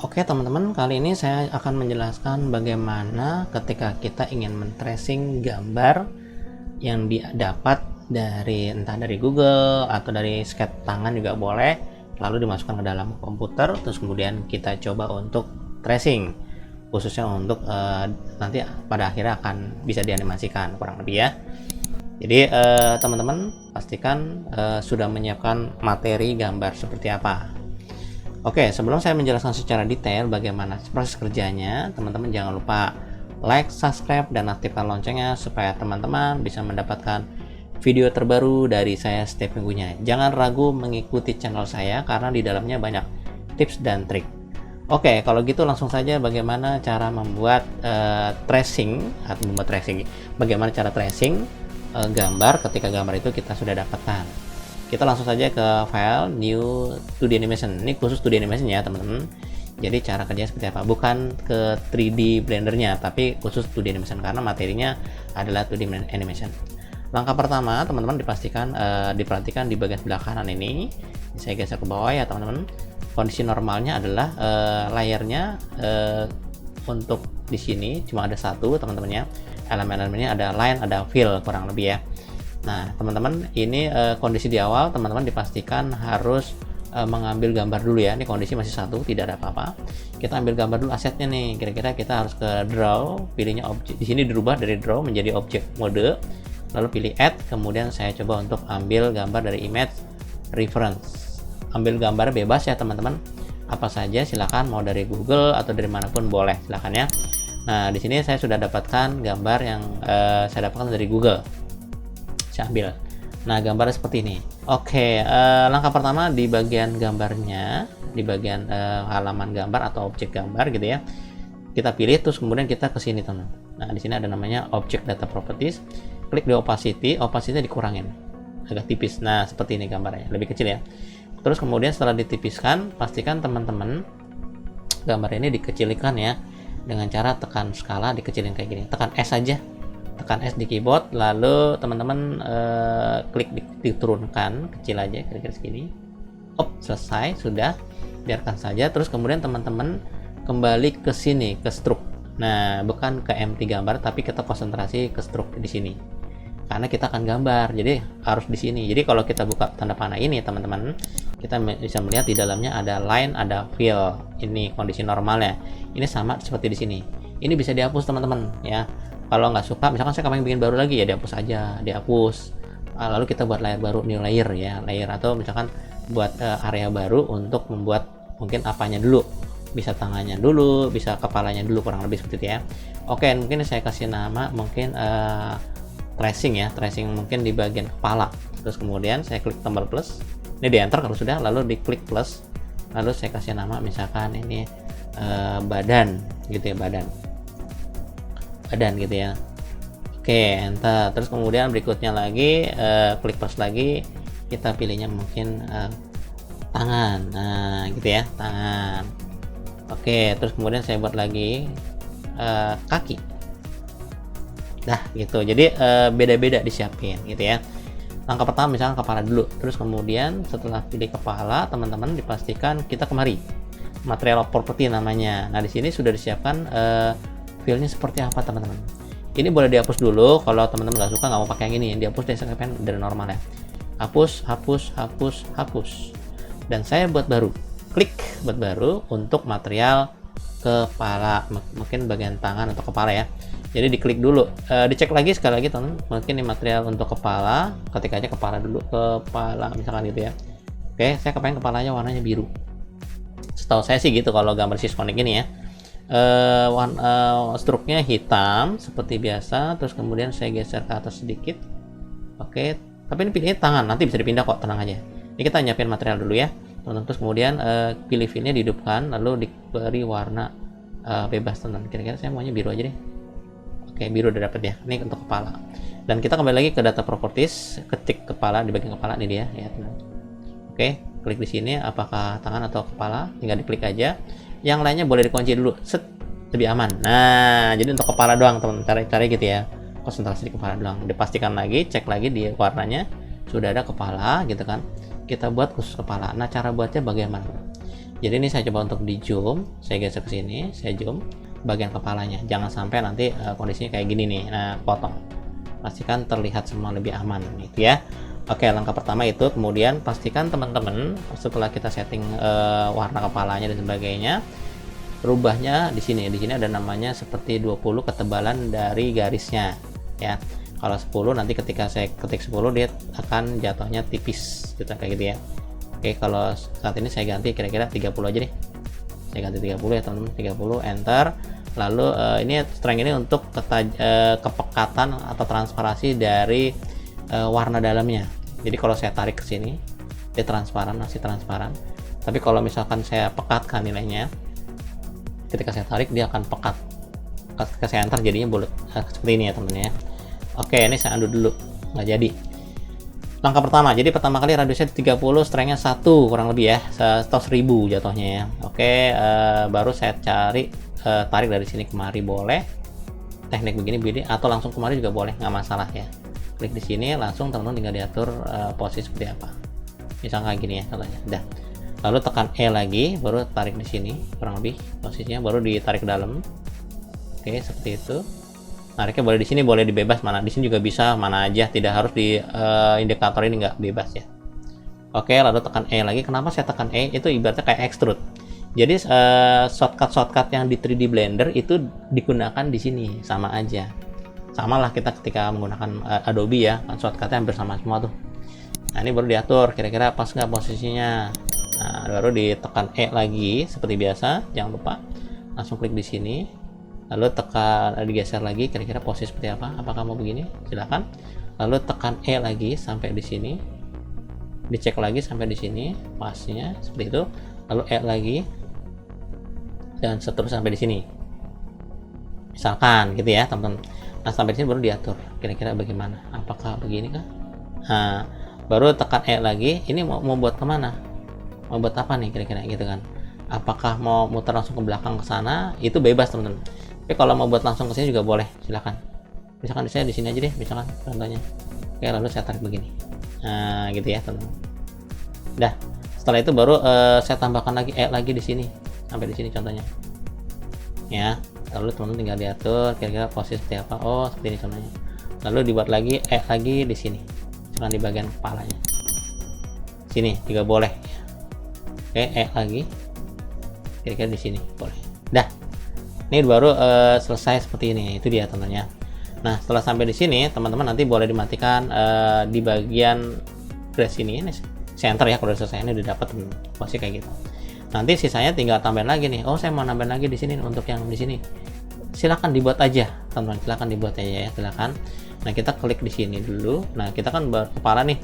Oke teman-teman, kali ini saya akan menjelaskan bagaimana ketika kita ingin men-tracing gambar yang didapat dari entah dari Google atau dari sketch tangan juga boleh, lalu dimasukkan ke dalam komputer, terus kemudian kita coba untuk tracing, khususnya untuk nanti pada akhirnya akan bisa dianimasikan kurang lebih ya. Jadi teman-teman pastikan sudah menyiapkan materi gambar seperti apa. Oke, sebelum saya menjelaskan secara detail bagaimana proses kerjanya, teman-teman jangan lupa like, subscribe, dan aktifkan loncengnya supaya teman-teman bisa mendapatkan video terbaru dari saya setiap minggunya. Jangan ragu mengikuti channel saya karena di dalamnya banyak tips dan trik. Oke, kalau gitu langsung saja bagaimana cara membuat tracing atau membuat tracing. Bagaimana cara tracing gambar ketika gambar itu kita sudah dapatkan. Kita langsung saja ke file new 2D animation. Ini khusus 2D animation ya teman-teman. Jadi cara kerjanya seperti apa, bukan ke 3D blendernya, tapi khusus 2D animation karena materinya adalah 2D animation. Langkah pertama teman-teman diperhatikan di bagian sebelah kanan ini. Saya geser ke bawah ya teman-teman. Kondisi normalnya adalah layarnya untuk di sini cuma ada satu teman-teman ya. Elemen-elemennya ada line, ada fill kurang lebih ya. Nah teman-teman, ini kondisi di awal teman-teman dipastikan harus mengambil gambar dulu ya. Ini kondisi masih satu, tidak ada apa-apa. Kita ambil gambar dulu asetnya nih. Kira-kira kita harus ke draw, pilihnya objek. Di sini dirubah dari draw menjadi object mode, lalu pilih add. Kemudian saya coba untuk ambil gambar dari image reference. Ambil gambar bebas ya teman-teman. Apa saja silakan, mau dari Google atau dari manapun boleh, silakan ya. Nah di sini saya sudah dapatkan gambar yang saya dapatkan dari Google. Saya ambil. Nah gambarnya seperti ini. Oke, langkah pertama di bagian gambarnya, di bagian halaman gambar atau objek gambar gitu ya, kita pilih terus kemudian kita ke sini teman. Nah di sini ada namanya object data properties. Klik di opacity dikurangin agak tipis. Nah seperti ini gambarnya, lebih kecil ya. Terus kemudian setelah ditipiskan, pastikan teman-teman gambar ini dikecilkan ya dengan cara tekan skala, dikecilin kayak gini. Tekan S aja. Tekan S di keyboard, lalu teman-teman klik diturunkan kecil aja kira-kira segini. Selesai, sudah, biarkan saja. Terus kemudian teman-teman kembali ke sini, ke stroke. Nah bukan ke empty gambar, tapi kita konsentrasi ke stroke di sini karena kita akan gambar, jadi harus di sini. Jadi kalau kita buka tanda panah ini teman-teman, kita bisa melihat di dalamnya ada line, ada fill. Ini kondisi normalnya. Ini sama seperti di sini. Ini bisa dihapus teman-teman ya. Kalau nggak suka, misalkan saya pengen bikin baru lagi ya, dihapus aja, dihapus. Lalu kita buat layer baru, new layer ya, layer, atau misalkan buat area baru untuk membuat mungkin apanya dulu, bisa tangannya dulu, bisa kepalanya dulu, kurang lebih seperti itu ya. Oke, mungkin saya kasih nama mungkin tracing ya, tracing mungkin di bagian kepala. Terus kemudian saya klik tombol plus, ini di enter kalau sudah, lalu diklik plus, lalu saya kasih nama misalkan ini badan gitu ya, badan gitu ya. Oke, enter. Terus kemudian berikutnya lagi klik plus lagi, kita pilihnya mungkin tangan. Nah gitu ya, tangan. Oke, terus kemudian saya buat lagi kaki. Dah gitu. Jadi beda-beda disiapin gitu ya. Langkah pertama misalkan kepala dulu. Terus kemudian setelah pilih kepala, teman-teman dipastikan kita kemari. Material property namanya. Nah di sini sudah disiapkan filenya seperti apa teman-teman. Ini boleh dihapus dulu kalau teman-teman nggak suka, nggak mau pakai yang ini, dihapus deh, saya pengen dari normal ya. Hapus. Dan saya buat baru. Klik buat baru untuk material kepala, mungkin bagian tangan atau kepala ya. Jadi diklik dulu, dicek lagi sekali lagi teman-teman. Mungkin ini material untuk kepala, ketik aja kepala dulu, kepala misalkan gitu ya. Oke, saya kepengen kepalanya warnanya biru. Setahu saya sih gitu kalau gambar Sysonic ini ya. Struknya hitam seperti biasa. Terus kemudian saya geser ke atas sedikit. Oke, tapi ini pilihnya tangan, nanti bisa dipindah kok, tenang aja. Ini kita nyiapin material dulu ya teman-teman. Terus kemudian pilih filenya, dihidupkan, lalu diberi warna bebas teman-teman. Kira-kira saya maunya biru aja deh. Oke, biru udah dapet ya. Ini untuk kepala. Dan kita kembali lagi ke data properties, ketik kepala di bagian kepala, ini dia ya teman. Oke, klik di sini apakah tangan atau kepala, tinggal diklik aja. Yang lainnya boleh dikunci dulu, lebih aman. Nah jadi untuk kepala doang teman, cari gitu ya, konsentrasi di kepala doang. Dipastikan lagi, cek lagi di warnanya sudah ada kepala gitu kan. Kita buat khusus kepala. Nah cara buatnya bagaimana? Jadi ini saya coba untuk di zoom, saya geser ke sini, saya zoom bagian kepalanya. Jangan sampai nanti kondisinya kayak gini nih. Nah, potong. Pastikan terlihat semua lebih aman gitu ya. Oke, langkah pertama itu. Kemudian pastikan teman-teman setelah kita setting warna kepalanya dan sebagainya, rubahnya di sini. Di sini ada namanya seperti 20 ketebalan dari garisnya ya. Kalau 10 nanti ketika saya ketik 10 dia akan jatuhnya tipis gitu kayak gitu ya. Oke, kalau saat ini saya ganti kira-kira 30 aja deh. Saya ganti 30 ya teman-teman, 30, enter. Lalu ini strength ini untuk kepekatan atau transparansi dari warna dalamnya. Jadi kalau saya tarik ke sini, dia transparan, masih transparan. Tapi kalau misalkan saya pekatkan nilainya, ketika saya tarik dia akan pekat. Ketika saya enter jadinya bulat seperti ini ya teman-teman ya. Oke, ini saya undo dulu, nggak jadi. Langkah pertama, jadi pertama kali radiusnya 30, strength-nya 1 kurang lebih ya, atau 1000 jatuhnya ya. Oke, baru saya cari tarik dari sini kemari boleh, teknik begini atau langsung kemari juga boleh, nggak masalah ya. Klik di sini langsung teman-teman tinggal diatur posisi seperti apa. Misalnya kayak gini ya contohnya. Udah. Lalu tekan E lagi, baru tarik di sini kurang lebih posisinya, baru ditarik ke dalam. Oke, seperti itu. Nariknya boleh di sini, boleh dibebas, mana di sini juga bisa, mana aja, tidak harus di indikator ini nggak bebas ya. Oke, lalu tekan E lagi. Kenapa saya tekan E? Itu ibaratnya kayak extrude. Jadi shortcut yang di 3D Blender itu digunakan di sini, sama aja. Sama lah kita ketika menggunakan Adobe ya, kan shortcutnya hampir sama semua tuh. Nah, ini baru diatur kira-kira pas nggak posisinya. Nah, baru ditekan E lagi seperti biasa, jangan lupa. Langsung klik di sini. Lalu tekan, digeser lagi kira-kira posisi seperti apa, apakah mau begini, silakan. Lalu tekan E lagi sampai di sini, dicek lagi sampai di sini pasnya seperti itu, lalu E lagi dan seterusnya sampai di sini misalkan gitu ya teman-teman. Nah, sampai di sini baru diatur kira-kira bagaimana, apakah begini kah. Nah, baru tekan E lagi, ini mau buat kemana, mau buat apa nih kira-kira gitu kan. Apakah mau muter langsung ke belakang ke sana, itu bebas teman-teman. Tapi kalau mau buat langsung ke sini juga boleh, silakan. Misalkan saya di sini aja deh, misalkan contohnya. Oke, lalu saya tarik begini. Nah, gitu ya teman-teman. Dah, setelah itu baru saya tambahkan lagi E lagi di sini, sampai di sini contohnya. Ya, lalu teman-teman tinggal diatur kira-kira posisi seperti apa. Oh, seperti ini contohnya. Lalu dibuat lagi E lagi di sini, misalkan di bagian kepalanya. Sini juga boleh. Oke, E lagi. Kira-kira di sini boleh. Dah. Ini baru selesai seperti ini. Itu dia tentunya. Nah, setelah sampai di sini, teman-teman nanti boleh dimatikan di bagian grass ini. Ini center ya, kalau udah selesai ini udah dapat posisi kayak gitu. Nanti sisanya tinggal tambahin lagi nih. Oh, saya mau nambahin lagi di sini untuk yang di sini. Silakan dibuat aja, teman-teman. Silakan dibuat aja ya, silakan. Nah, kita klik di sini dulu. Nah, kita kan berkepala nih.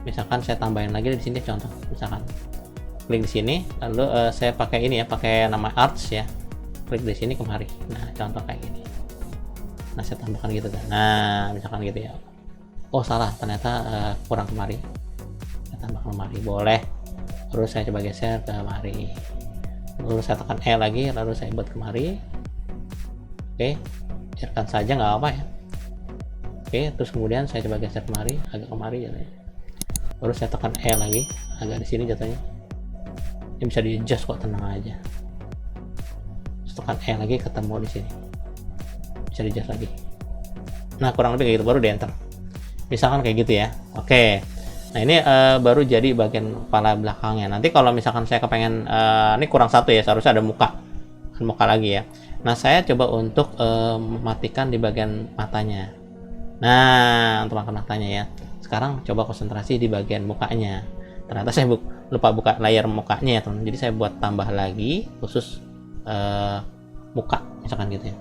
Misalkan saya tambahin lagi di sini contoh, misalkan. Klik di sini, lalu saya pakai ini ya, pakai nama arts ya. Klik di sini kemari. Nah, contoh kayak gini. Nah, saya tambahkan gitu kan. Nah, misalkan gitu ya. Oh, salah, ternyata kurang kemari. Saya tambah kemari, boleh. Terus saya coba geser ke kemari. Lalu saya tekan E lagi, lalu saya buat kemari. Oke, biarkan saja nggak apa ya. Oke, terus kemudian saya coba geser kemari, agak kemari jatuhnya. Baru saya tekan E lagi, agak di sini jatuhnya. Ini bisa di adjust kok, tenang aja. Terus tekan E lagi, ketemu di sini. Bisa di adjust lagi. Nah, kurang lebih kayak gitu, baru di enter. Misalkan kayak gitu ya. Oke. Nah, ini baru jadi bagian kepala belakangnya. Nanti kalau misalkan saya kepengen, ini kurang satu ya, seharusnya ada muka lagi ya. Nah, saya coba untuk mematikan di bagian matanya. Nah, untuk matanya ya. Sekarang coba konsentrasi di bagian mukanya. Ternyata saya lupa buka layar mukanya ya teman. Jadi saya buat tambah lagi khusus muka, misalkan gitu ya,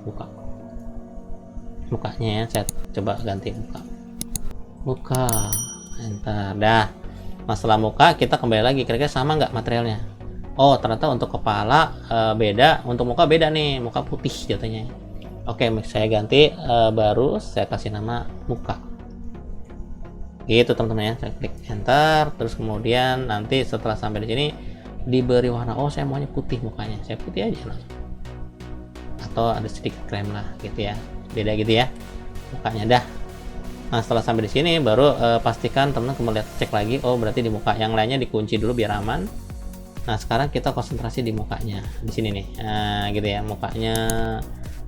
mukanya ya. Saya coba ganti muka, enter. Dah, masalah muka kita kembali lagi, kira-kira sama nggak materialnya. Oh, ternyata untuk kepala beda, untuk muka beda nih, muka putih jatuhnya. Oke, saya ganti, baru saya kasih nama muka gitu teman-teman ya. Saya klik enter, terus kemudian nanti setelah sampai di sini diberi warna. Oh, saya maunya putih mukanya, saya putih aja langsung, atau ada sedikit krem lah gitu ya, beda gitu ya mukanya. Dah. Nah, setelah sampai di sini baru pastikan teman-teman lihat, cek lagi. Oh, berarti di muka yang lainnya dikunci dulu biar aman. Nah sekarang kita konsentrasi di mukanya di sini nih, nah gitu ya, mukanya.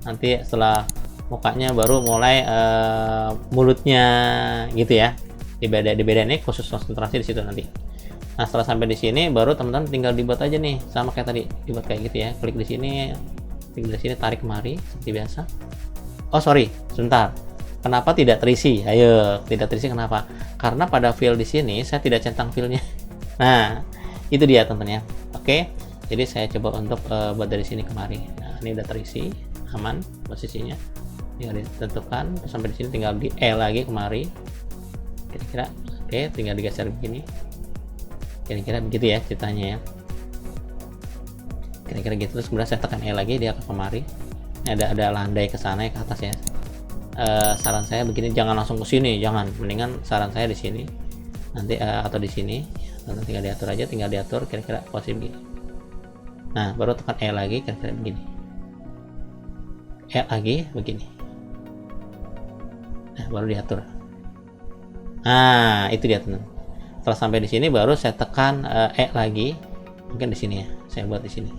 Nanti setelah mukanya baru mulai mulutnya gitu ya, dibedain nih, khusus konsentrasi di situ nanti. Nah setelah sampai di sini baru teman-teman tinggal dibuat aja nih, sama kayak tadi, dibuat kayak gitu ya, klik di sini, klik di sini, tarik kemari seperti biasa. Oh sorry, sebentar, kenapa tidak terisi? Ayo, tidak terisi kenapa? Karena pada file di sini saya tidak centang filenya. Nah itu dia teman-teman ya. Oke, jadi saya coba untuk buat dari sini kemari. Nah ini udah terisi, aman posisinya, tinggal ditentukan. Terus sampai di sini tinggal di E lagi kemari, kira-kira. Oke, tinggal digeser begini, kira-kira begitu ya ceritanya ya, kira-kira gitu. Terus kemudian saya tekan E lagi, dia ke kemari. Ini ada landai ke sana ya, ke atas ya. Saran saya begini, jangan langsung ke sini, jangan, mendingan saran saya di sini nanti, atau di sini nanti tinggal diatur aja, tinggal diatur kira-kira posisi begini. Nah baru tekan E lagi, kira-kira begini, E lagi begini. Nah baru diatur. Nah itu dia teman. Setelah sampai di sini baru saya tekan E lagi, mungkin di sini ya, saya buat di sini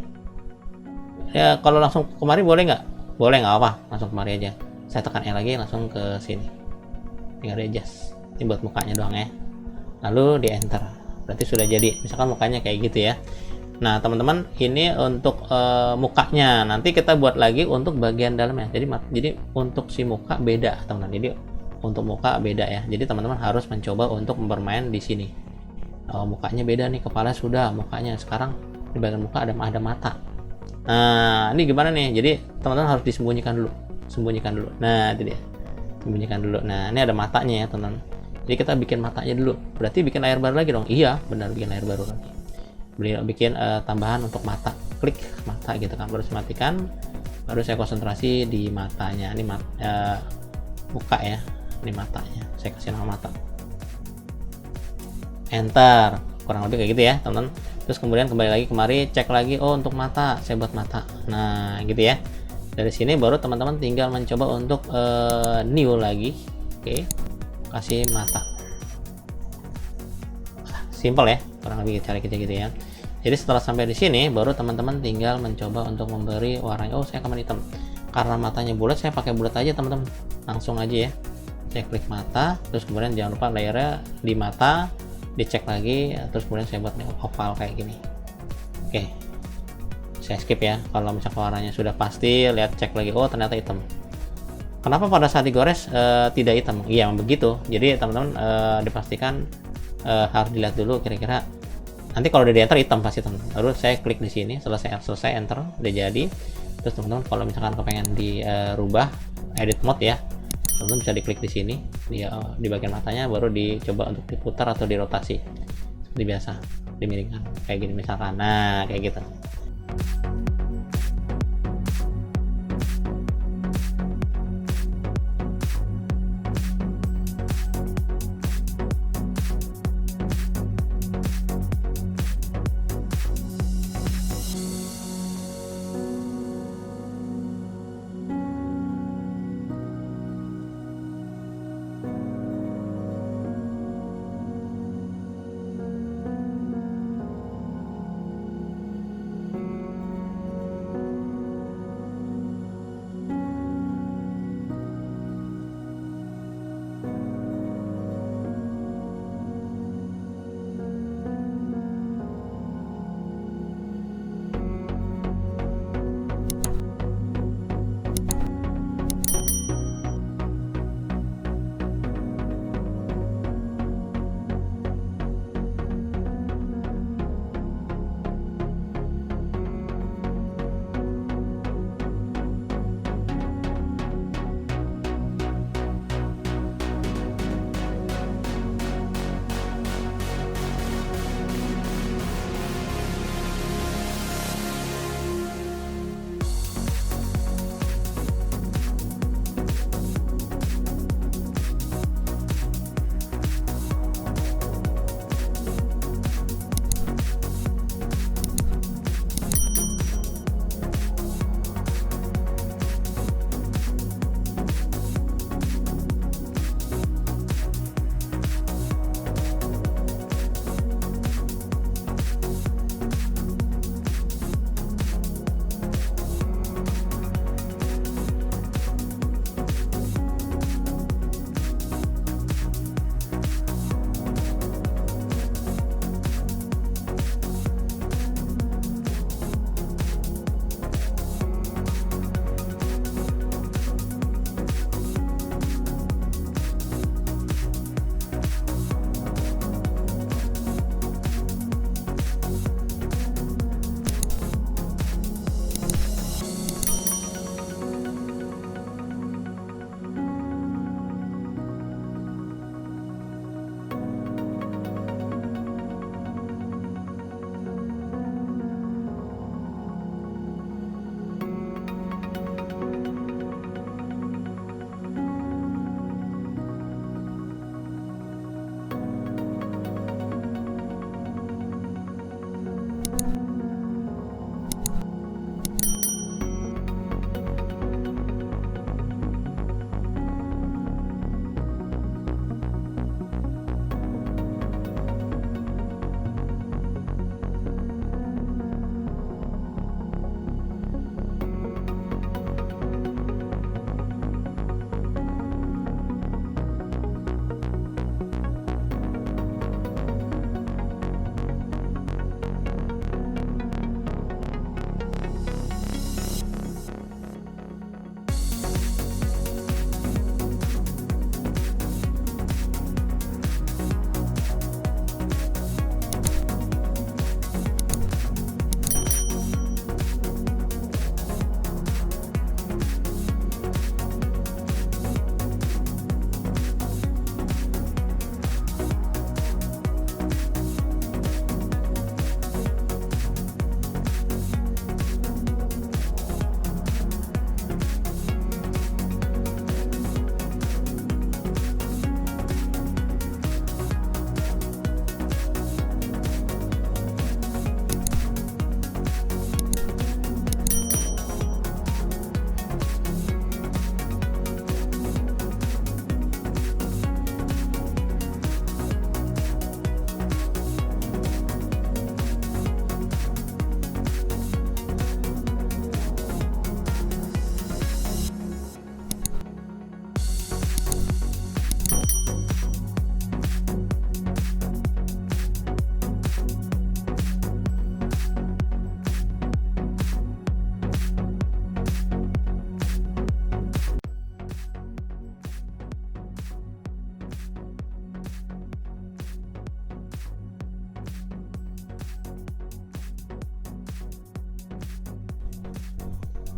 ya. Kalau langsung kemari boleh nggak? Boleh, nggak apa, langsung kemari aja. Saya tekan E lagi, langsung ke sini, tinggal di adjust. Ini buat mukanya doang ya, lalu di enter, berarti sudah jadi misalkan mukanya kayak gitu ya. Nah teman-teman, ini untuk mukanya. Nanti kita buat lagi untuk bagian dalamnya. Jadi untuk si muka beda teman-teman, jadi untuk muka beda ya. Jadi teman-teman harus mencoba untuk bermain di sini. Mukanya beda nih, kepala sudah, mukanya sekarang di bagian muka ada mata. Nah ini gimana nih? Jadi teman-teman harus disembunyikan dulu, sembunyikan dulu. Nah itu dia, sembunyikan dulu. Nah ini ada matanya ya teman-teman, jadi kita bikin matanya dulu. Berarti bikin layar baru lagi dong? Iya benar, bikin layar baru lagi, bikin tambahan untuk mata, klik mata gitu kan. Baru saya matikan, baru saya konsentrasi di matanya. Ini muka ya, ini matanya, saya kasih nama mata, enter, kurang lebih kayak gitu ya teman-teman. Terus kemudian kembali lagi kemari, cek lagi, oh untuk mata saya buat mata. Nah gitu ya. Dari sini baru teman-teman tinggal mencoba untuk new lagi. Oke, kasih mata, simple ya, kurang lebih cara kita gitu ya. Jadi setelah sampai di sini baru teman-teman tinggal mencoba untuk memberi warnanya. Oh saya kamar hitam, karena matanya bulat saya pakai bulat aja teman-teman, langsung aja ya. Saya klik mata, terus kemudian jangan lupa layarnya di mata, dicek lagi, terus kemudian saya buat oval kayak gini. Oke, saya skip ya. Kalau misalkan warnanya sudah pasti, lihat cek lagi, oh ternyata hitam. Kenapa pada saat digores tidak hitam? Iya begitu. Jadi teman-teman dipastikan harus dilihat dulu kira-kira. Nanti kalau udah di enter hitam pasti teman-teman. Lalu saya klik di sini, selesai enter, udah jadi. Terus teman-teman kalau misalkan kepengen dirubah edit mode ya, teman-teman bisa diklik di sini, di bagian matanya, baru dicoba untuk diputar atau dirotasi seperti biasa, dimiringkan kayak gini misalkan. Nah kayak gitu.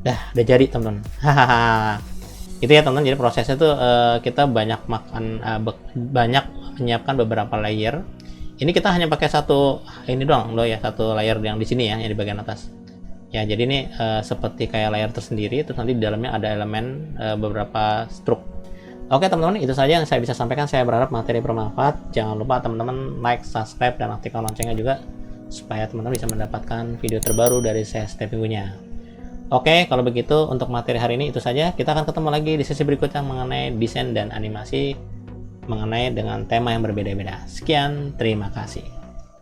Udah jadi teman-teman. Hahaha. Itu ya teman-teman, jadi prosesnya tuh kita banyak banyak menyiapkan beberapa layer. Ini kita hanya pakai satu ini doang loh ya, satu layer yang di sini ya, yang di bagian atas ya. Jadi ini seperti kayak layer tersendiri, terus nanti di dalamnya ada elemen beberapa struk. Oke teman-teman, itu saja yang saya bisa sampaikan. Saya berharap materi bermanfaat. Jangan lupa teman-teman like, subscribe, dan aktifkan loncengnya juga supaya teman-teman bisa mendapatkan video terbaru dari saya setiap minggunya. Oke, kalau begitu untuk materi hari ini itu saja. Kita akan ketemu lagi di sesi berikutnya mengenai desain dan animasi mengenai dengan tema yang berbeda-beda. Sekian, terima kasih.